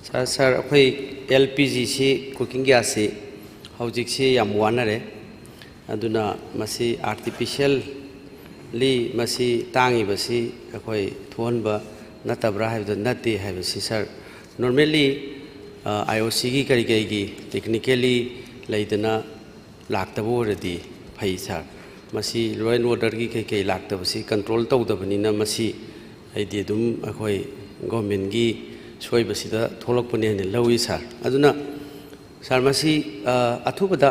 Sir, अखोई LPG सी cooking gas सी हौजिक सी याम वानरे अदुना मसी artificial ली मसी तांगी बसी अखोई थोन बा नतबरा है तो नती है बसी सर normally IOC की करी की technically लाइतना लागता वो रेडी भाई सर मसी law and order की कई लागता बसी control तो उधर बनी ना मसी ऐडी दुम अखोई government की सोई बसी दा थोलक पने ने लवी सर अदुना सर मसी अथुबदा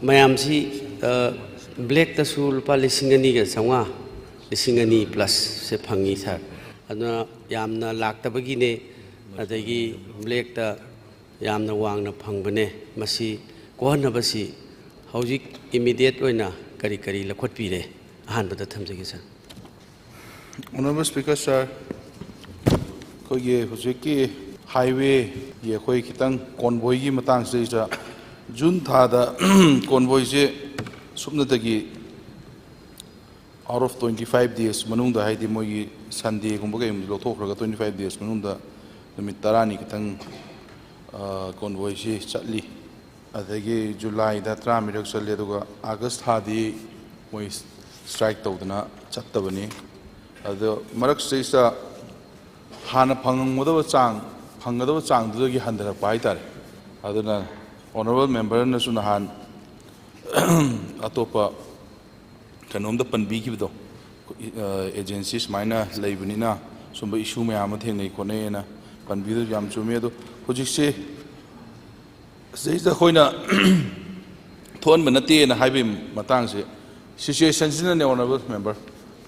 मयाम सी ब्लैक तसु लुपा लिसिंगनी के संगा लिसिंगनी प्लस से फंगी सर अदुना यामना लागतबगी ने अदगी ब्लैक ता यामना वांगना फंगबने मसी कोहनबसी हौजिक इमीडिएट ओइना करी करी लखोट पीरे अहानबदा थमजगे सर Honorable Speaker sir कोई की हाईवे ये कोई कितंग कॉन्वॉय की मतंग से इस जून था दा कॉन्वॉय से सुपने तकी out of 25 days मनुंग दा है दी मोई संडे कुंभा के मुझे लोग थोड़ा 25 days मनुंग दा नमित तारानी कितंग कॉन्वॉय से चली अधेगी जुलाई दा त्रामिरक चले तो का अगस्त था दी मोई स्ट्राइक तो उतना चत्ता बनी अदो मरक से इस हाना फंगदब चांग दुदगी हंदरप हाइतारे अदुना ऑनरेबल मेंबर नसु नहान अतोप कनोमद पनबीखिबदो एजेंसी सुमाइना लेबनिना सुंब इशू मयाम थेंगनै खोनेना पनबीदो याम चुमे दो हुजिसे सेइदा खोइना थोनब नतेना हाइबे मतंग से सिचुएशन सिना ऑनरेबल मेंबर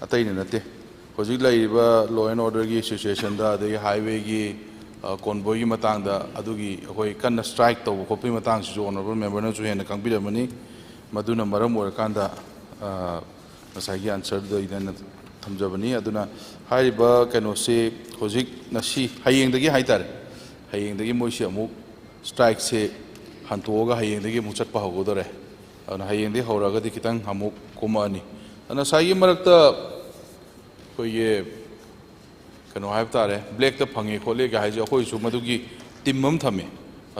अतैने नते होजिक लाइबा लॉ एंड ऑर्डर की सिचुएशन दा दे हाईवे की कॉन्वॉय की मतंग दा अदुगी अखोई कन्न स्ट्राइक तब खोपी मतंग से ऑनरेबल मेंबर न हेन कंबिरमनी मदुना मरम ओरकांदा मसागी आंसर द इदन थमजबनी अदुना हाइबा कनो से होजिक नसी हयेंदगी हाइतारे हयेंदगी मोइसे अमुक स्ट्राइक से हंतोगा हयेंदगी मु चटपा होगोदरे अना हयेंदे होरागदि कितंग अमुक कुमानी अना सागी मरकता कोई ये कनो हाइब तारे ब्लैक ता फंगे खोले के हाइजे अखोई सु मदुगी टीम मम थमे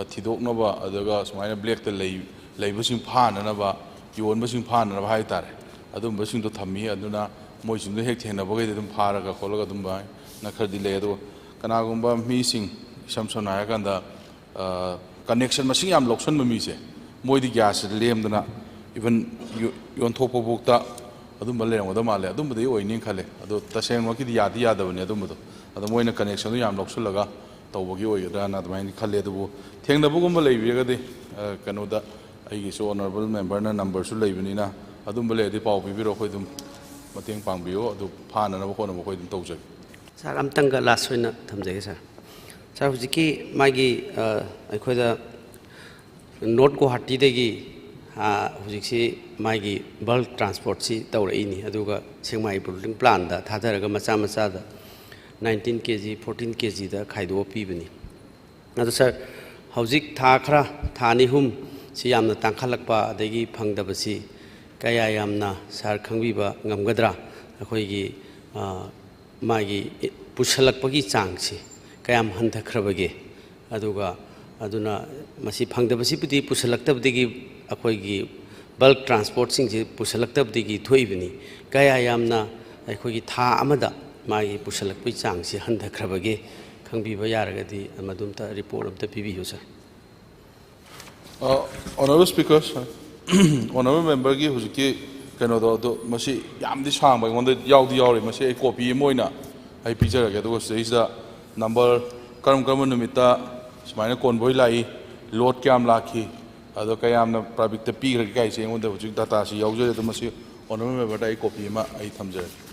थिदोकनबा अदगा सुमाइना ब्लैक ता लेबसिंग फाननबा योनबसिंग फाननबा हाइ तारे अदुम बसिंग तो थमी अदुना मोइसिंग हेक थेनबगे दम फारगा खोलगा दम बाय नखरदि ले अदो कनागुंबा मीसिंग समसोना हायकांदा कनेक्शन मसिंग याम लोक्सन ममीसे मोइदि गैस लेमदना इवन योनथोपो बोक्ता अदुम लेरंगदा माले अदुम बदे ओइनिं खाले अदो तसेंग की यादी यादबने अदुम बदो अदो मोइना कनेक्शन दो याम लोक्सलगा तौबगी ओइगदा ना दमाइन खाले अदुबो थेंगनबगुम लेबिरगदि कनोदा आइगी सो ऑनरेबल मेंबर ना नंबर सु लेबनिना अदुम लेदि पाउ पिबिरो खोइ दुम मतेंग पांगबियो अदु फाननबो कोनबो खोइ दुम तौजग सर अमतंगा लास्ट ओइना थमजगे सर हुजिकी मागी अखोइदा नॉर्थ गुवाहाटी देगी हुजिक्सी मागी बल्क ट्रांसपोर्ट सी तौरईनी अदुगा सेंगमाई ब्रूडिंग प्लान दा थादरगा मचा मचा दा 19 kg 14 kg दा खाइदो पीबनी अदु सर हौजिक था खरा थानी हुम सी यामना तांखलकपा अदगी फंगदबसी कया यामना सर खंगबीबा ngमगदरा अखोइगी मागी पुसलकपगी चांगसी कयाम हंथखरबगे अदुगा अदुना मसी फंगदबसी पुदी पुसलकतबदगी अखोइगी बल्क ट्रांसपोर्ट सिंजे पुसलकतबदगी थोइबनी कया यामना अखोइगी था अमदा मागी पुसलकपै चांगसी हंथखरबगे खंगबीबा यारगदी मदुमता रिपोर्ट अमता पिबियो sir honourable speaker honourable member की हुजिकी कनो दो मसी यामदि सांग बाय गोंद यावदि यावरे मसी ए कॉपी मोइना आई पिजरगे दो सेइसा नंबर करम करम नुमिता सुमाइना कॉन्वॉय लाई लोड क्याम लाखी अदो कयामना प्राइवेट पीग्रे गाइसे गोंद हुजिक डाटा सी यावजे दो मसी ऑनरेबल मेंबर दा ए कॉपी मा आई थमजरे